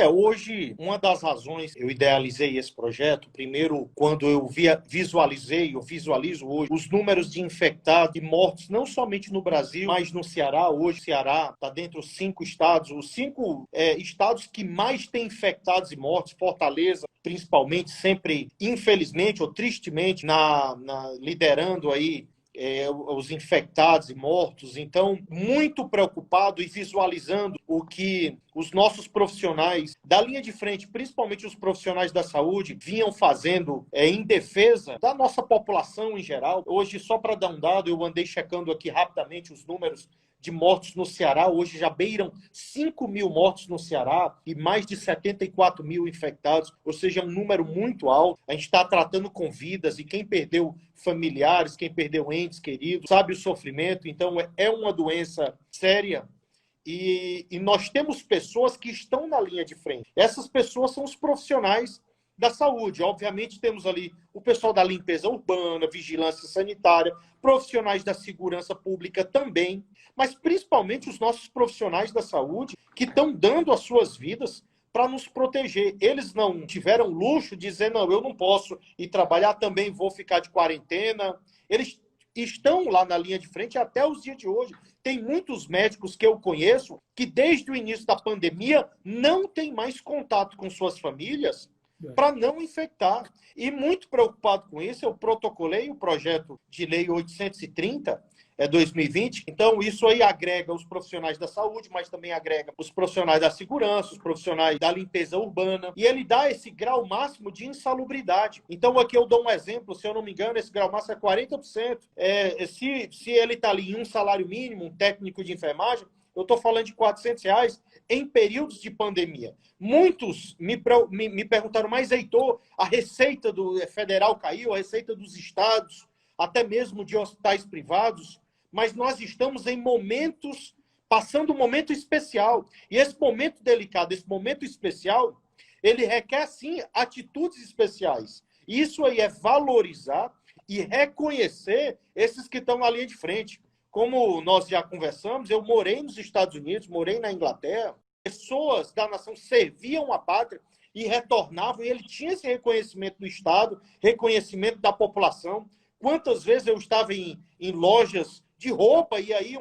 Hoje, uma das razões eu idealizei esse projeto, primeiro, quando eu eu visualizo hoje os números de infectados e mortos, não somente no Brasil, mas no Ceará. Hoje, o Ceará está dentro dos 5 estados, os 5 estados que mais têm infectados e mortos, Fortaleza, principalmente, sempre, infelizmente ou tristemente, liderando aí os infectados e mortos. Então, muito preocupado e visualizando o que os nossos profissionais da linha de frente, principalmente os profissionais da saúde, vinham fazendo em defesa da nossa população em geral. Hoje, só para dar um dado, eu andei checando aqui rapidamente os números de mortos no Ceará. Hoje já beiram 5 mil mortos no Ceará e mais de 74 mil infectados, ou seja, um número muito alto. A gente está tratando com vidas e quem perdeu familiares, quem perdeu entes queridos, sabe o sofrimento. Então, é uma doença séria e nós temos pessoas que estão na linha de frente. Essas pessoas são os profissionais da saúde. Obviamente, temos ali o pessoal da limpeza urbana, vigilância sanitária, profissionais da segurança pública também, mas principalmente os nossos profissionais da saúde que estão dando as suas vidas para nos proteger. Eles não tiveram luxo de dizer, não, eu não posso ir trabalhar, também vou ficar de quarentena. Eles estão lá na linha de frente até os dias de hoje. Tem muitos médicos que eu conheço que desde o início da pandemia não têm mais contato com suas famílias para não infectar. E muito preocupado com isso, eu protocolei o projeto de lei 830, 2020. Então, isso aí agrega os profissionais da saúde, mas também agrega os profissionais da segurança, os profissionais da limpeza urbana, e ele dá esse grau máximo de insalubridade. Então, aqui eu dou um exemplo, se eu não me engano, esse grau máximo é 40%. Se ele está ali em um salário mínimo, um técnico de enfermagem, eu estou falando de R$ 400 em períodos de pandemia. Muitos me perguntaram, mas Heitor, a receita do federal caiu, a receita dos estados, até mesmo de hospitais privados, mas nós estamos em momentos, passando um momento especial. E esse momento delicado, esse momento especial, ele requer, sim, atitudes especiais. Isso aí é valorizar e reconhecer esses que estão na linha de frente. Como nós já conversamos, eu morei nos Estados Unidos, morei na Inglaterra, pessoas da nação serviam a pátria e retornavam, e ele tinha esse reconhecimento do Estado, reconhecimento da população. Quantas vezes eu estava em lojas de roupa e aí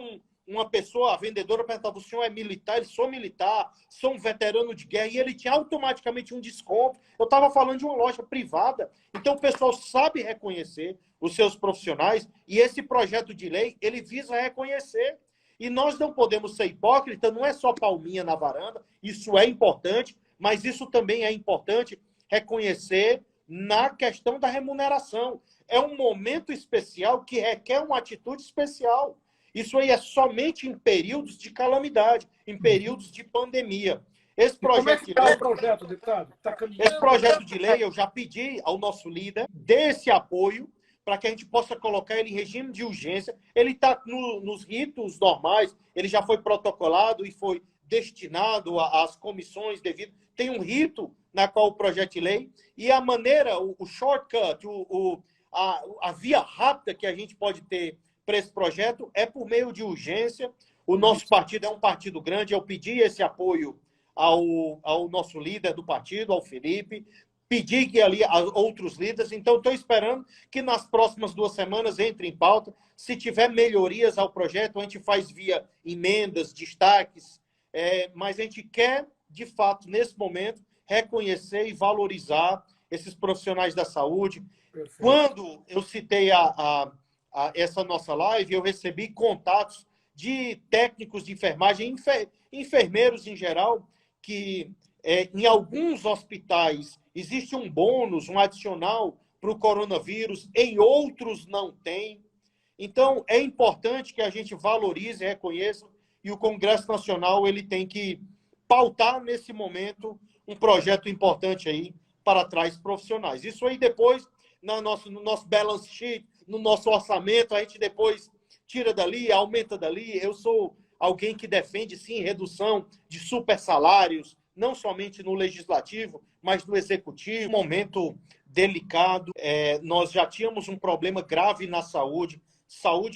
uma pessoa, a vendedora, perguntava, o senhor é militar? Ele, sou militar, sou um veterano de guerra, e ele tinha automaticamente um desconto. Eu estava falando de uma loja privada. Então, o pessoal sabe reconhecer os seus profissionais, e esse projeto de lei, ele visa reconhecer. E nós não podemos ser hipócritas, não é só palminha na varanda, isso é importante, mas isso também é importante reconhecer na questão da remuneração. É um momento especial que requer uma atitude especial. Isso aí é somente em períodos de calamidade, em períodos de pandemia. Esse projeto de lei, projeto, deputado? Esse projeto de lei, eu já pedi ao nosso líder, dê esse apoio para que a gente possa colocar ele em regime de urgência. Ele está nos ritos normais, ele já foi protocolado e foi destinado às comissões devidas. Tem um rito na qual o projeto de lei, e a maneira, o shortcut, a via rápida que a gente pode ter para esse projeto é por meio de urgência. O nosso partido é um partido grande, eu pedi esse apoio ao nosso líder do partido, ao Felipe, pedi que ali a outros líderes, então estou esperando que nas próximas 2 semanas entre em pauta. Se tiver melhorias ao projeto, a gente faz via emendas, destaques, mas a gente quer, de fato, nesse momento, reconhecer e valorizar esses profissionais da saúde. Perfeito. Quando eu citei essa nossa live, eu recebi contatos de técnicos de enfermagem, enfermeiros em geral, que em alguns hospitais existe um bônus, um adicional para o coronavírus, em outros não tem. Então, é importante que a gente valorize e reconheça, e o Congresso Nacional ele tem que pautar, nesse momento, um projeto importante aí para trás profissionais. Isso aí depois, no nosso balance sheet, no nosso orçamento, a gente depois tira dali, aumenta dali. Eu sou alguém que defende, sim, redução de super salários, não somente no legislativo, mas no executivo. Um momento delicado. Nós já tínhamos um problema grave na saúde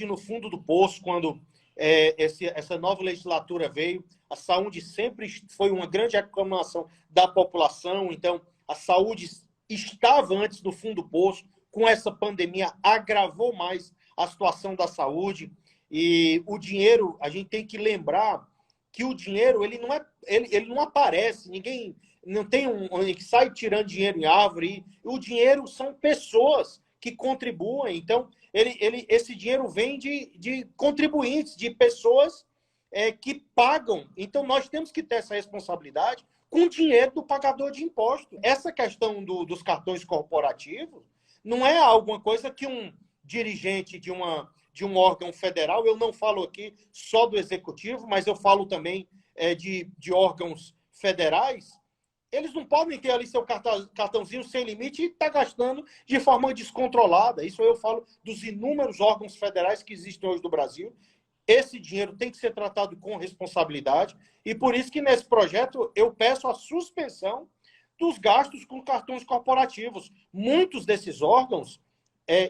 no fundo do poço, quando essa nova legislatura veio, a saúde sempre foi uma grande reclamação da população, então a saúde estava antes do fundo do poço, com essa pandemia agravou mais a situação da saúde, e o dinheiro, a gente tem que lembrar que o dinheiro ele não aparece, ninguém não tem que sai tirando dinheiro em árvore, e o dinheiro são pessoas que contribuem, então esse dinheiro vem de contribuintes, de pessoas que pagam. Então, nós temos que ter essa responsabilidade com o dinheiro do pagador de imposto. Essa questão dos cartões corporativos não é alguma coisa que um dirigente de um órgão federal, eu não falo aqui só do executivo, mas eu falo também de órgãos federais, eles não podem ter ali seu cartãozinho sem limite e estar gastando de forma descontrolada. Isso eu falo dos inúmeros órgãos federais que existem hoje no Brasil. Esse dinheiro tem que ser tratado com responsabilidade e por isso que nesse projeto eu peço a suspensão dos gastos com cartões corporativos. Muitos desses órgãos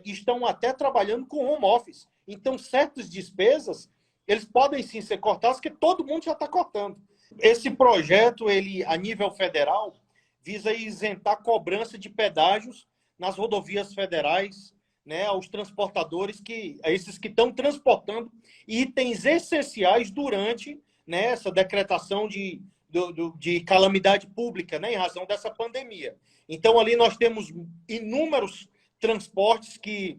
estão até trabalhando com home office. Então, certas despesas, eles podem sim ser cortadas, porque todo mundo já está cortando. Esse projeto, ele, a nível federal, visa isentar cobrança de pedágios nas rodovias federais, né, aos transportadores, esses que estão transportando itens essenciais durante, né, essa decretação de calamidade pública, né, em razão dessa pandemia. Então, ali nós temos inúmeros transportes que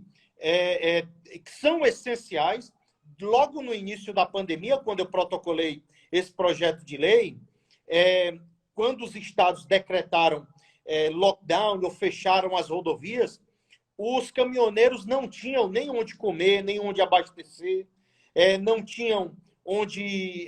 são essenciais. Logo no início da pandemia, quando eu protocolei esse projeto de lei, quando os estados decretaram lockdown ou fecharam as rodovias, os caminhoneiros não tinham nem onde comer, nem onde abastecer, não tinham onde...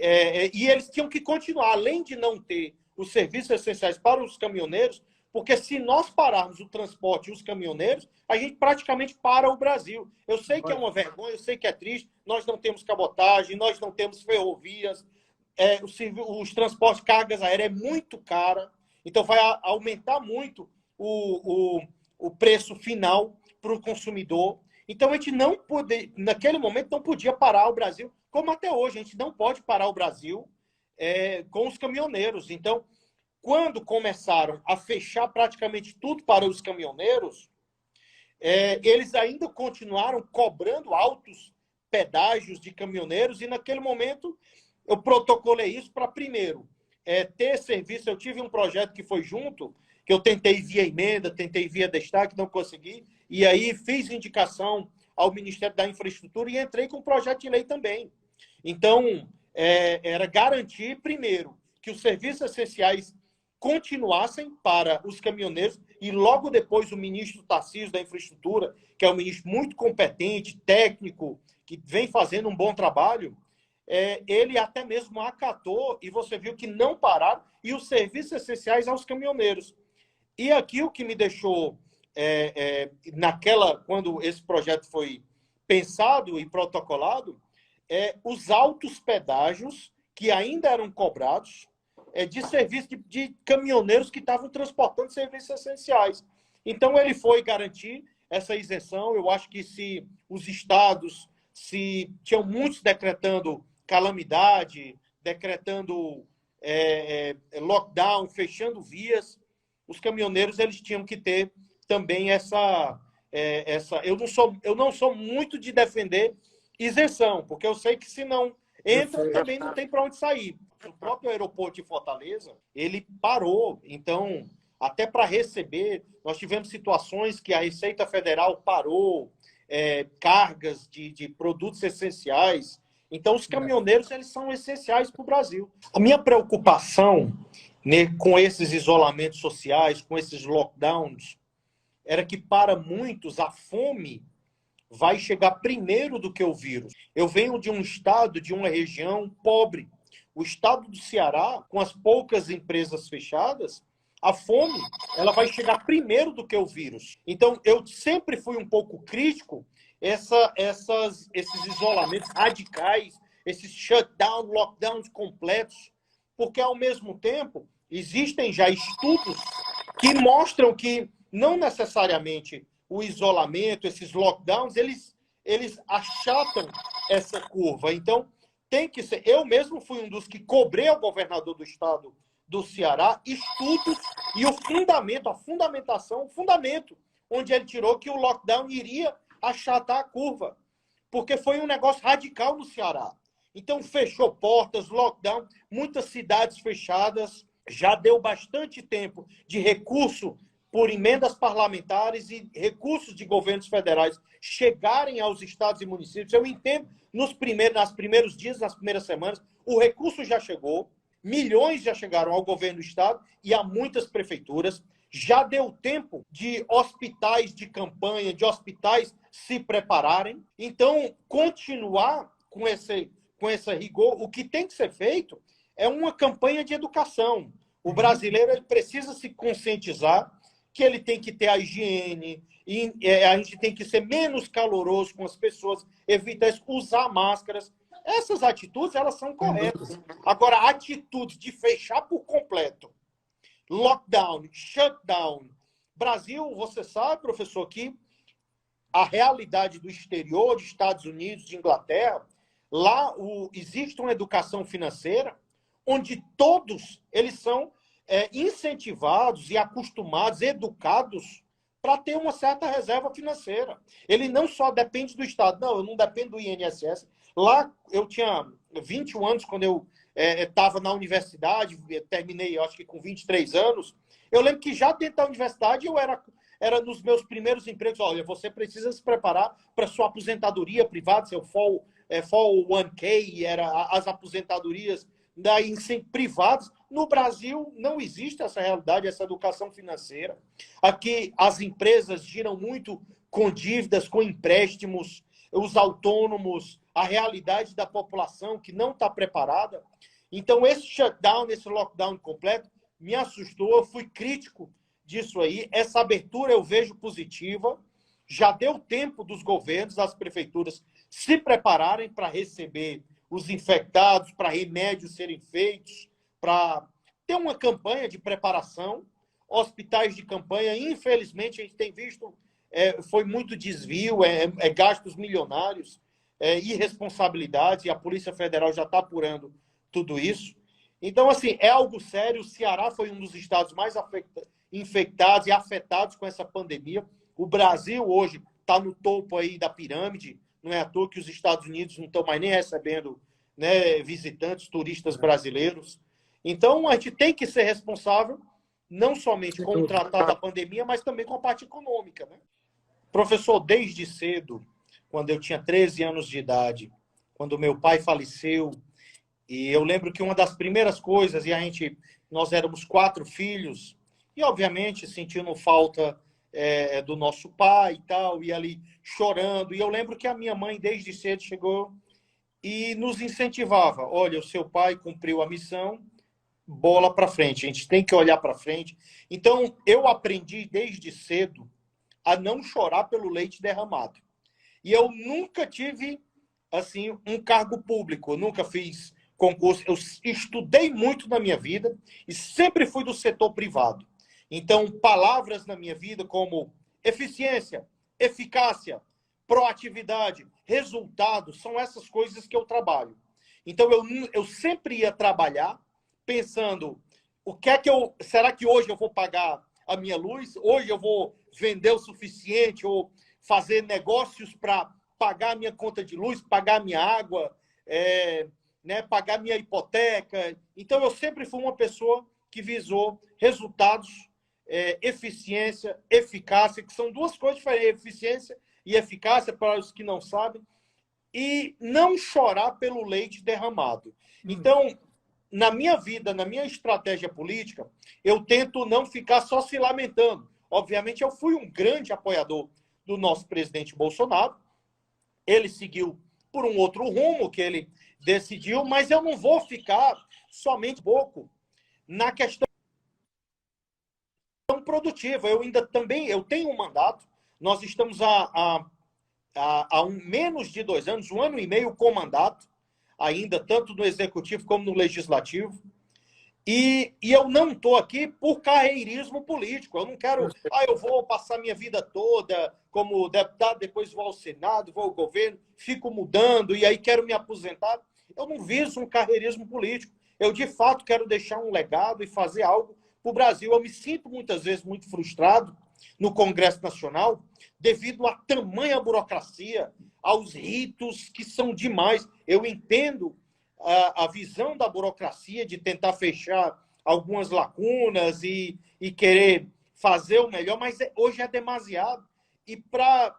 e eles tinham que continuar, além de não ter os serviços essenciais para os caminhoneiros, porque se nós pararmos o transporte e os caminhoneiros, a gente praticamente para o Brasil. Eu sei que é uma vergonha, eu sei que é triste, nós não temos cabotagem, nós não temos ferrovias, os transportes, cargas aéreas é muito cara, então vai aumentar muito o preço final para o consumidor. Então a gente não pode, naquele momento não podia parar o Brasil, como até hoje, a gente não pode parar o Brasil com os caminhoneiros. Então, quando começaram a fechar praticamente tudo para os caminhoneiros, eles ainda continuaram cobrando altos pedágios de caminhoneiros, e naquele momento eu protocolei isso para, primeiro, ter serviço. Eu tive um projeto que foi junto, que eu tentei via emenda, tentei via destaque, não consegui, e aí fiz indicação ao Ministério da Infraestrutura e entrei com um projeto de lei também. Então, era garantir, primeiro, que os serviços essenciais continuassem para os caminhoneiros, e logo depois o ministro Tarcísio da Infraestrutura, que é um ministro muito competente, técnico, que vem fazendo um bom trabalho, ele até mesmo acatou, e você viu que não pararam, e os serviços essenciais aos caminhoneiros. E aqui o que me deixou, quando esse projeto foi pensado e protocolado, os altos pedágios que ainda eram cobrados de serviço de caminhoneiros que estavam transportando serviços essenciais. Então, ele foi garantir essa isenção. Eu acho que se os estados, se tinham muitos decretando calamidade, decretando lockdown, fechando vias, os caminhoneiros eles tinham que ter também essa eu não sou muito de defender isenção, porque eu sei que se não entra, também não tem para onde sair. O próprio aeroporto de Fortaleza, ele parou. Então, até para receber, nós tivemos situações que a Receita Federal parou cargas de produtos essenciais. Então, os caminhoneiros eles são essenciais para o Brasil. A minha preocupação, né, com esses isolamentos sociais, com esses lockdowns, era que para muitos a fome vai chegar primeiro do que o vírus. Eu venho de um estado, de uma região pobre. O estado do Ceará, com as poucas empresas fechadas, a fome ela vai chegar primeiro do que o vírus. Então, eu sempre fui um pouco crítico esses isolamentos radicais, esses shutdown, lockdowns completos, porque, ao mesmo tempo, existem já estudos que mostram que não necessariamente o isolamento, esses lockdowns, eles achatam essa curva. Então, tem que ser... Eu mesmo fui um dos que cobrei ao governador do estado do Ceará estudos e o fundamento, a fundamentação, o fundamento, onde ele tirou que o lockdown iria achatar a curva, porque foi um negócio radical no Ceará. Então, fechou portas, lockdown, muitas cidades fechadas, já deu bastante tempo de recurso por emendas parlamentares e recursos de governos federais chegarem aos estados e municípios. Eu entendo, nos primeiros dias, nas primeiras semanas, o recurso já chegou, milhões já chegaram ao governo do estado e a muitas prefeituras. Já deu tempo de hospitais de campanha, de hospitais se prepararem. Então, continuar com esse rigor, o que tem que ser feito é uma campanha de educação. O brasileiro ele precisa se conscientizar que ele tem que ter a higiene, e a gente tem que ser menos caloroso com as pessoas, evitar usar máscaras. Essas atitudes, elas são corretas. Agora, atitudes de fechar por completo, lockdown, shutdown. Brasil, você sabe, professor, que a realidade do exterior, de Estados Unidos, de Inglaterra, lá existe uma educação financeira onde todos eles são incentivados e acostumados, educados para ter uma certa reserva financeira. Ele não só depende do Estado. Não, eu não dependo do INSS. Lá, eu tinha 21 anos quando eu estava na universidade, terminei, eu acho que com 23 anos. Eu lembro que já dentro da universidade eu era nos meus primeiros empregos. Olha, você precisa se preparar para sua aposentadoria privada, seu 401k, era as aposentadorias privadas. No Brasil não existe essa realidade, essa educação financeira. Aqui as empresas giram muito com dívidas, com empréstimos, os autônomos, a realidade da população que não está preparada. Então, esse shutdown, esse lockdown completo, me assustou, eu fui crítico disso aí. Essa abertura eu vejo positiva. Já deu tempo dos governos, das prefeituras, se prepararem para receber os infectados, para remédios serem feitos, para ter uma campanha de preparação, hospitais de campanha. Infelizmente, a gente tem visto, foi muito desvio, gastos milionários, irresponsabilidade, e a Polícia Federal já está apurando tudo isso. Então, assim, é algo sério. O Ceará foi um dos estados mais infectados e afetados com essa pandemia. O Brasil hoje está no topo aí da pirâmide. Não é à toa que os Estados Unidos não estão mais nem recebendo, né, visitantes, turistas brasileiros. Então, a gente tem que ser responsável, não somente com o tratado da pandemia, mas também com a parte econômica, né? Professor, desde cedo, quando eu tinha 13 anos de idade, quando meu pai faleceu, e eu lembro que uma das primeiras coisas, nós éramos 4 filhos, e obviamente sentindo falta do nosso pai e tal, e ali chorando. E eu lembro que a minha mãe, desde cedo, chegou e nos incentivava. Olha, o seu pai cumpriu a missão, bola para frente, a gente tem que olhar para frente. Então, eu aprendi desde cedo a não chorar pelo leite derramado. E eu nunca tive, assim, um cargo público, eu nunca fiz concurso, eu estudei muito na minha vida e sempre fui do setor privado. Então, palavras na minha vida como eficiência, eficácia, proatividade, resultado, são essas coisas que eu trabalho. Então, eu sempre ia trabalhar pensando, será que hoje eu vou pagar a minha luz? Hoje eu vou vender o suficiente ou fazer negócios para pagar a minha conta de luz, pagar a minha água, pagar minha hipoteca. Então, eu sempre fui uma pessoa que visou resultados, eficiência, eficácia, que são duas coisas diferentes, eficiência e eficácia, para os que não sabem, e não chorar pelo leite derramado. Então, na minha vida, na minha estratégia política, eu tento não ficar só se lamentando. Obviamente, eu fui um grande apoiador do nosso presidente Bolsonaro. Ele seguiu por um outro rumo que ele decidiu, mas eu não vou ficar somente pouco na questão produtiva. Eu tenho um mandato. Nós estamos há menos de 2 anos, 1 ano e meio com mandato, ainda tanto no executivo como no legislativo. E eu não estou aqui por carreirismo político. Eu não quero, eu vou passar minha vida toda como deputado, depois vou ao Senado, vou ao governo, fico mudando e aí quero me aposentar. Eu não viso um carreirismo político. Eu, de fato, quero deixar um legado e fazer algo para o Brasil. Eu me sinto, muitas vezes, muito frustrado no Congresso Nacional devido à tamanha burocracia, aos ritos que são demais. Eu entendo a visão da burocracia de tentar fechar algumas lacunas e querer fazer o melhor, mas hoje é demasiado. E para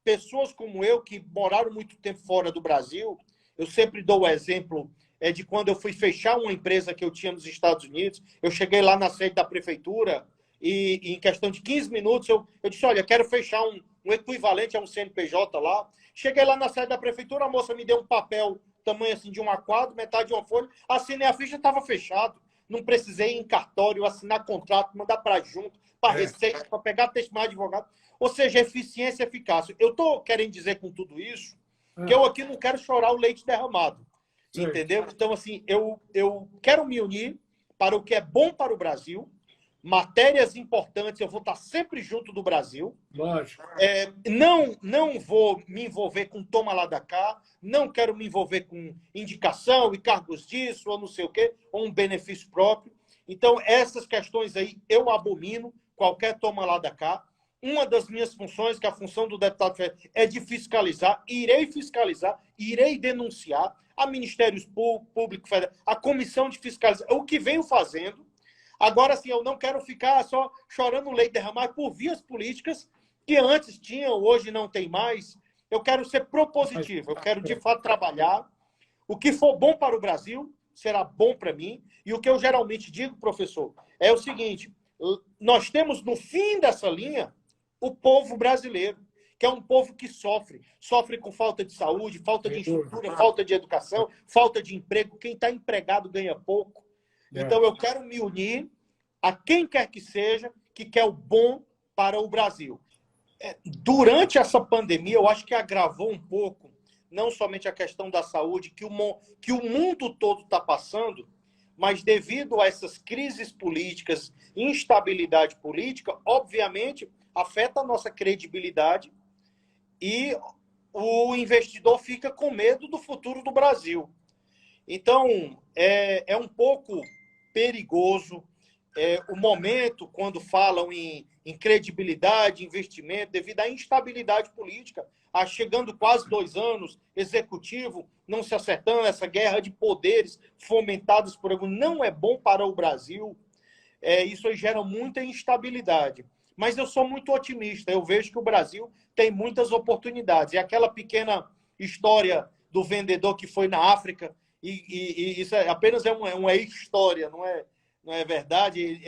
pessoas como eu, que moraram muito tempo fora do Brasil, eu sempre dou o exemplo de quando eu fui fechar uma empresa que eu tinha nos Estados Unidos, eu cheguei lá na sede da prefeitura e em questão de 15 minutos, eu disse, olha, quero fechar um equivalente a um CNPJ lá. Cheguei lá na sede da prefeitura, a moça me deu um papel tamanho assim de um A4, metade de uma folha, assinei a ficha, estava fechado. Não precisei ir em cartório, assinar contrato, mandar para junto, para Receita, para pegar testemunho de advogado. Ou seja, eficiência e eficácia. Eu estou querendo dizer com tudo isso que eu aqui não quero chorar o leite derramado. Sim. Entendeu? Então, assim, eu quero me unir para o que é bom para o Brasil, matérias importantes, eu vou estar sempre junto do Brasil. Lógico. Não vou me envolver com toma lá da cá, não quero me envolver com indicação e cargos disso, ou não sei o quê, ou um benefício próprio. Então, essas questões aí eu abomino, qualquer toma lá da cá. Uma das minhas funções, que é a função do deputado federal, é de fiscalizar, irei denunciar a Ministério Público Federal, a Comissão de Fiscalização, o que venho fazendo. Agora, sim, eu não quero ficar só chorando leite derramado por vias políticas que antes tinham, hoje não tem mais. Eu quero ser propositivo, eu quero, de fato, trabalhar. O que for bom para o Brasil será bom para mim. E o que eu geralmente digo, professor, é o seguinte, nós temos, no fim dessa linha, o povo brasileiro, que é um povo que sofre com falta de saúde, falta de estrutura, falta de educação, falta de emprego. Quem está empregado ganha pouco. Então, eu quero me unir a quem quer que seja que quer o bom para o Brasil. Durante essa pandemia, eu acho que agravou um pouco, não somente a questão da saúde, que o mundo todo está passando, mas devido a essas crises políticas, instabilidade política, obviamente, afeta a nossa credibilidade e o investidor fica com medo do futuro do Brasil. Então, é um pouco perigoso o momento quando falam em credibilidade, investimento, devido à instabilidade política, chegando quase 2 anos, executivo não se acertando, essa guerra de poderes fomentados por alguns, não é bom para o Brasil. Isso gera muita instabilidade. Mas eu sou muito otimista, eu vejo que o Brasil tem muitas oportunidades. E aquela pequena história do vendedor que foi na África, e isso apenas é uma história, não é verdade,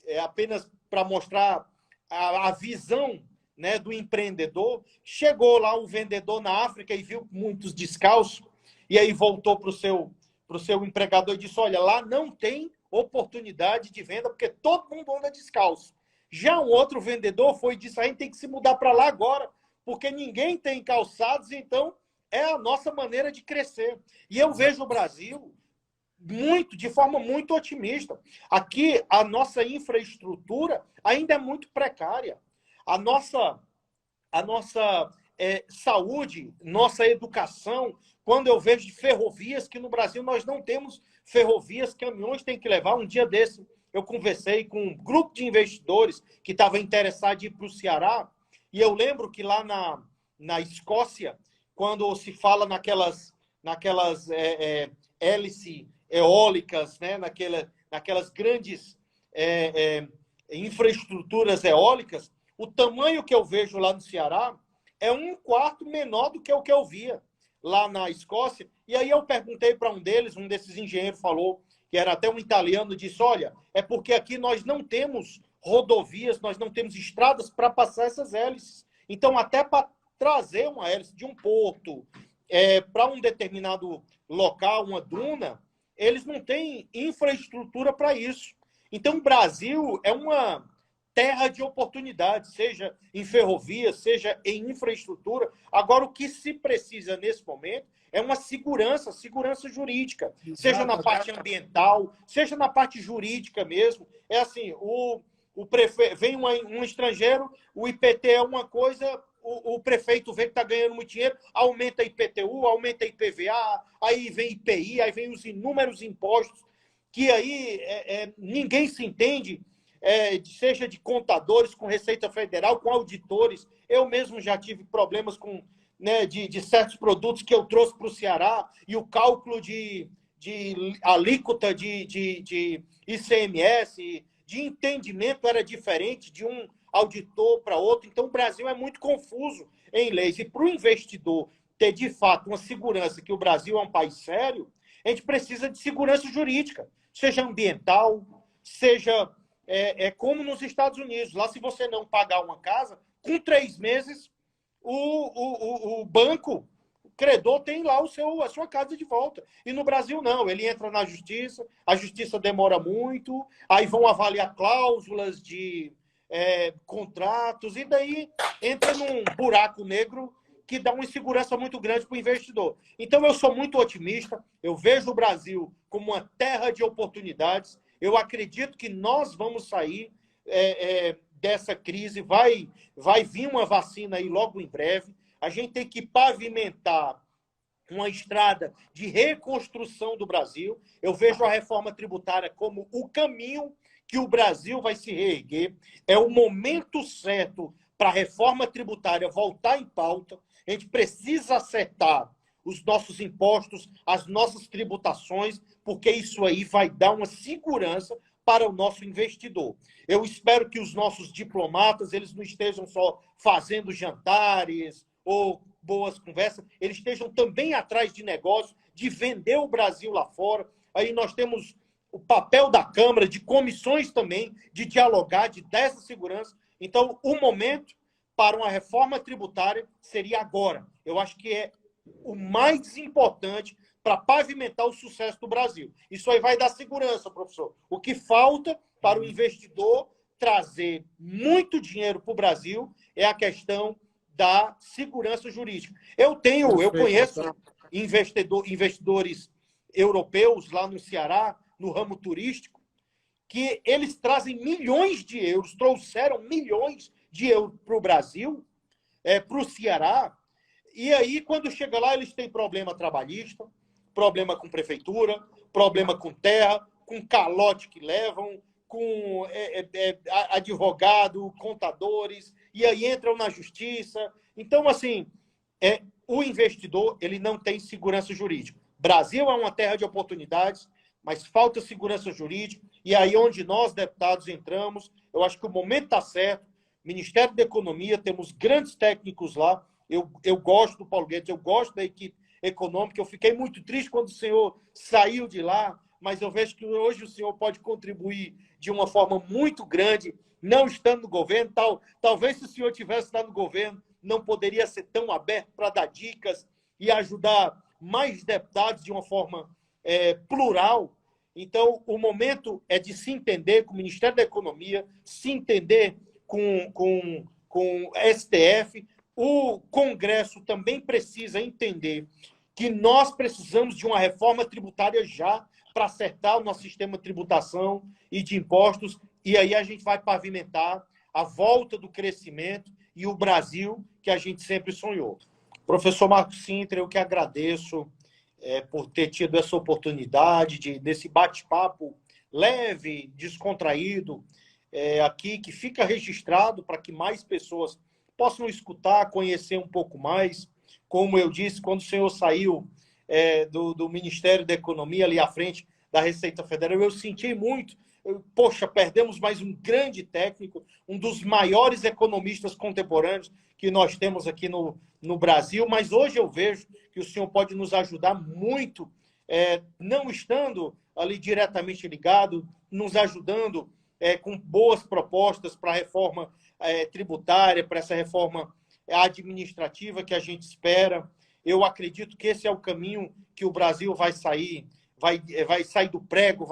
é apenas para mostrar a visão, né, do empreendedor. Chegou lá o vendedor na África e viu muitos descalços, e aí voltou para o seu empregador e disse, olha, lá não tem oportunidade de venda, porque todo mundo anda descalço. Já um outro vendedor foi e disse, a gente tem que se mudar para lá agora, porque ninguém tem calçados, então é a nossa maneira de crescer. E eu vejo o Brasil de forma muito otimista. Aqui, a nossa infraestrutura ainda é muito precária. A nossa saúde, nossa educação, quando eu vejo de ferrovias, que no Brasil nós não temos ferrovias, caminhões têm que levar. Um dia desse, eu conversei com um grupo de investidores que estava interessado em ir para o Ceará, e eu lembro que lá na Escócia, quando se fala naquelas hélices eólicas, né? naquelas grandes infraestruturas eólicas, o tamanho que eu vejo lá no Ceará é 1/4 menor do que o que eu via lá na Escócia. E aí eu perguntei para um desses engenheiros falou, que era até um italiano, disse, olha, é porque aqui nós não temos rodovias, nós não temos estradas para passar essas hélices. Então, até para trazer uma hélice de um porto para um determinado local, uma duna, eles não têm infraestrutura para isso. Então, o Brasil é uma terra de oportunidades, seja em ferrovia, seja em infraestrutura. Agora, o que se precisa nesse momento é uma segurança jurídica, seja na parte ambiental, seja na parte jurídica mesmo. É assim, o prefeito, vem um estrangeiro, o IPT é uma coisa, o prefeito vê que está ganhando muito dinheiro, aumenta IPTU, aumenta IPVA, aí vem IPI, aí vem os inúmeros impostos, que aí ninguém se entende, seja de contadores, com Receita Federal, com auditores. Eu mesmo já tive problemas com, né, de certos produtos que eu trouxe para o Ceará, e o cálculo de alíquota de ICMS, de entendimento era diferente de um auditor para outro. Então, o Brasil é muito confuso em leis. E para o investidor ter, de fato, uma segurança que o Brasil é um país sério, a gente precisa de segurança jurídica, seja ambiental, seja como nos Estados Unidos. Lá, se você não pagar uma casa, com 3 meses, o banco, o credor, tem lá a sua casa de volta. E no Brasil, não. Ele entra na justiça, a justiça demora muito, aí vão avaliar cláusulas de contratos, e daí entra num buraco negro que dá uma insegurança muito grande para o investidor. Então, eu sou muito otimista, eu vejo o Brasil como uma terra de oportunidades, eu acredito que nós vamos sair dessa crise, vai vir uma vacina aí logo em breve, a gente tem que pavimentar uma estrada de reconstrução do Brasil. Eu vejo a reforma tributária como o caminho que o Brasil vai se reerguer. É o momento certo para a reforma tributária voltar em pauta. A gente precisa acertar os nossos impostos, as nossas tributações, porque isso aí vai dar uma segurança para o nosso investidor. Eu espero que os nossos diplomatas, eles não estejam só fazendo jantares ou boas conversas, eles estejam também atrás de negócios, de vender o Brasil lá fora. Aí nós temos o papel da Câmara, de comissões também, de dialogar, de dar essa segurança. Então, o momento para uma reforma tributária seria agora. Eu acho que é o mais importante para pavimentar o sucesso do Brasil. Isso aí vai dar segurança, professor. O que falta para o investidor trazer muito dinheiro para o Brasil é a questão da segurança jurídica. Eu conheço investidores europeus lá no Ceará, no ramo turístico, que eles trazem milhões de euros, trouxeram milhões de euros para o Brasil, para o Ceará, e aí, quando chega lá, eles têm problema trabalhista, problema com prefeitura, problema com terra, com calote que levam, com advogado, contadores, e aí entram na justiça. Então, assim, o investidor, ele não tem segurança jurídica. Brasil é uma terra de oportunidades, mas falta segurança jurídica, e aí onde nós, deputados, entramos, eu acho que o momento está certo. Ministério da Economia, temos grandes técnicos lá. Eu gosto do Paulo Guedes, eu gosto da equipe econômica. Eu fiquei muito triste quando o senhor saiu de lá, mas eu vejo que hoje o senhor pode contribuir de uma forma muito grande, não estando no governo. Talvez, se o senhor tivesse estado no governo, não poderia ser tão aberto para dar dicas e ajudar mais deputados de uma forma plural. Então, o momento é de se entender com o Ministério da Economia, se entender com o STF. O Congresso também precisa entender que nós precisamos de uma reforma tributária já para acertar o nosso sistema de tributação e de impostos, e aí a gente vai pavimentar a volta do crescimento e o Brasil que a gente sempre sonhou. Professor Marcos Sintra, eu que agradeço por ter tido essa oportunidade desse bate-papo leve, descontraído, aqui, que fica registrado para que mais pessoas possam escutar, conhecer um pouco mais. Como eu disse, quando o senhor saiu do Ministério da Economia, ali à frente da Receita Federal, eu senti muito. Poxa, perdemos mais um grande técnico, um dos maiores economistas contemporâneos que nós temos aqui no Brasil, mas hoje eu vejo que o senhor pode nos ajudar muito, não estando ali diretamente ligado, nos ajudando com boas propostas para a reforma tributária, para essa reforma administrativa que a gente espera. Eu acredito que esse é o caminho que o Brasil vai sair, vai sair do prego,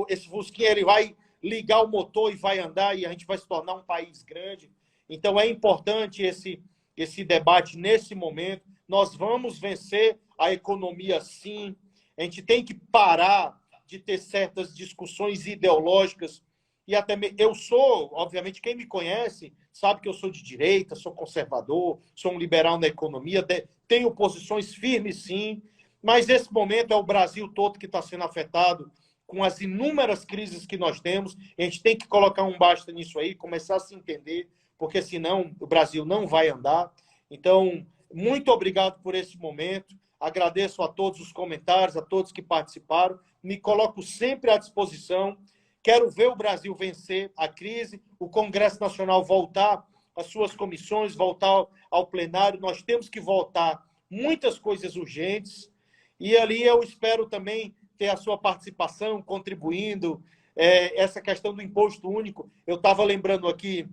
esse Fusquinha ele vai ligar o motor e vai andar, e a gente vai se tornar um país grande. Então, é importante esse debate nesse momento. Nós vamos vencer a economia, sim. A gente tem que parar de ter certas discussões ideológicas e até eu sou, obviamente, quem me conhece sabe que eu sou de direita, sou conservador, sou um liberal na economia, tenho posições firmes, sim, mas esse momento é o Brasil todo que está sendo afetado com as inúmeras crises que nós temos. A gente tem que colocar um basta nisso aí, começar a se entender, porque senão o Brasil não vai andar. Então, muito obrigado por esse momento. Agradeço a todos os comentários, a todos que participaram. Me coloco sempre à disposição. Quero ver o Brasil vencer a crise, o Congresso Nacional voltar às suas comissões, voltar ao plenário. Nós temos que votar muitas coisas urgentes. E ali eu espero também ter a sua participação, contribuindo. Essa questão do imposto único. Eu estava lembrando aqui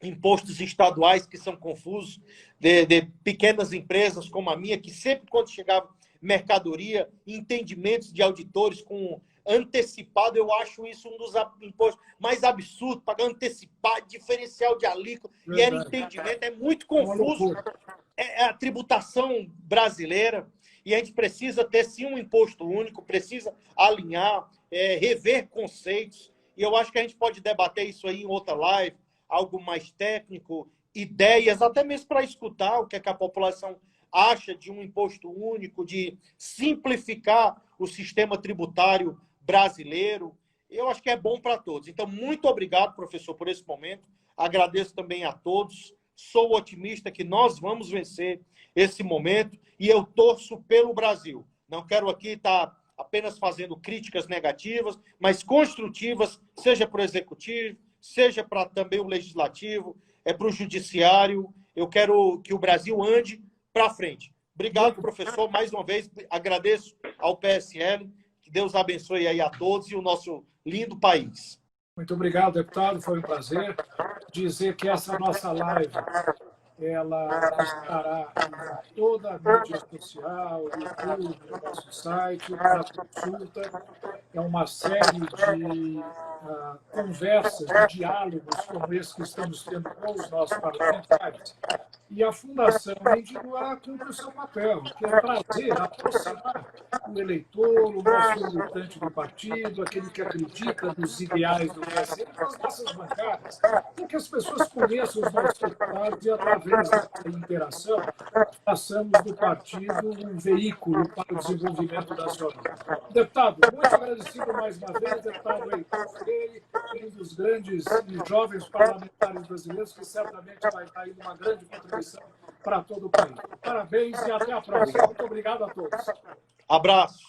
impostos estaduais que são confusos, de pequenas empresas como a minha, que sempre quando chegava mercadoria, entendimentos de auditores com antecipado, eu acho isso um dos impostos mais absurdos, pagar antecipado, diferencial de alíquota, e era entendimento, é muito confuso. É a tributação brasileira, e a gente precisa ter, sim, um imposto único, precisa alinhar, rever conceitos, e eu acho que a gente pode debater isso aí em outra live, algo mais técnico, ideias, até mesmo para escutar o que, é que a população acha de um imposto único, de simplificar o sistema tributário brasileiro. Eu acho que é bom para todos. Então, muito obrigado, professor, por esse momento. Agradeço também a todos. Sou otimista que nós vamos vencer esse momento e eu torço pelo Brasil. Não quero aqui estar apenas fazendo críticas negativas, mas construtivas, seja para o Executivo, seja para também o Legislativo, para o Judiciário. Eu quero que o Brasil ande para frente. Obrigado, professor. Mais uma vez, agradeço ao PSL. Que Deus abençoe aí a todos e o nosso lindo país. Muito obrigado, deputado. Foi um prazer dizer que essa nossa live ela estará em toda a mídia social, YouTube, no nosso site, para consulta. É uma série de conversas, de diálogos como esse que estamos tendo com os nossos parlamentares. E a Fundação Mendigoá cumpre o seu papel, que é trazer, aproximar o eleitor, o nosso militante do partido, aquele que acredita nos ideais do PSL, das nossas bancadas, para que as pessoas conheçam os nossos deputados e, através da interação, façamos do partido um veículo para o desenvolvimento nacional. Deputado, muito agradecido mais uma vez, deputado Heitor Freire, um dos grandes e jovens parlamentares brasileiros, que certamente vai dar aí uma grande contribuição para todo o país. Parabéns e até a próxima. Muito obrigado a todos. Abraço.